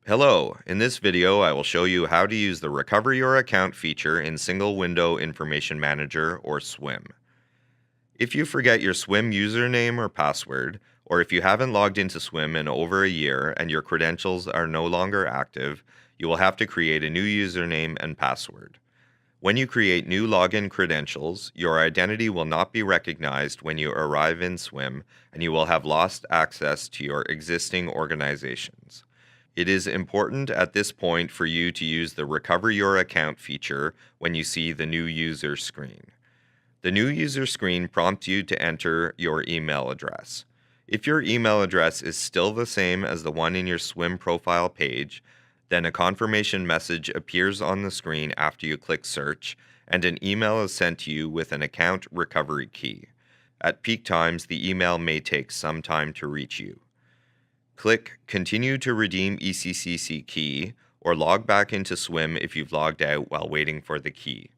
Hello, in this video I will show you how to use the Recover Your Account feature in Single Window Information Manager or SWIM. If you forget your SWIM username or password, or if you haven't logged into SWIM in over a year and your credentials are no longer active, you will have to create a new username and password. When you create new login credentials, your identity will not be recognized when you arrive in SWIM and you will have lost access to your existing organizations. It is important at this point for you to use the Recover Your Account feature when you see the new user screen. The new user screen prompts you to enter your email address. If your email address is still the same as the one in your SWIM profile page, then a confirmation message appears on the screen after you click search, and an email is sent to you with an account recovery key. At peak times, the email may take some time to reach you. Click Continue to redeem ECCC key or log back into SWIM if you've logged out while waiting for the key.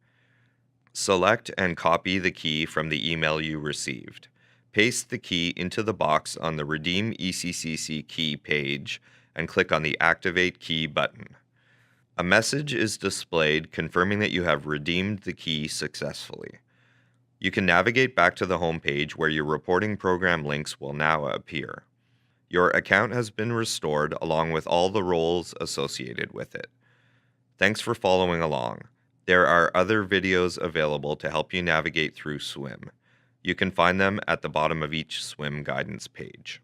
Select and copy the key from the email you received. Paste the key into the box on the Redeem ECCC key page and click on the Activate Key button. A message is displayed confirming that you have redeemed the key successfully. You can navigate back to the home page where your reporting program links will now appear. Your account has been restored along with all the roles associated with it. Thanks for following along. There are other videos available to help you navigate through SWIM. You can find them at the bottom of each SWIM guidance page.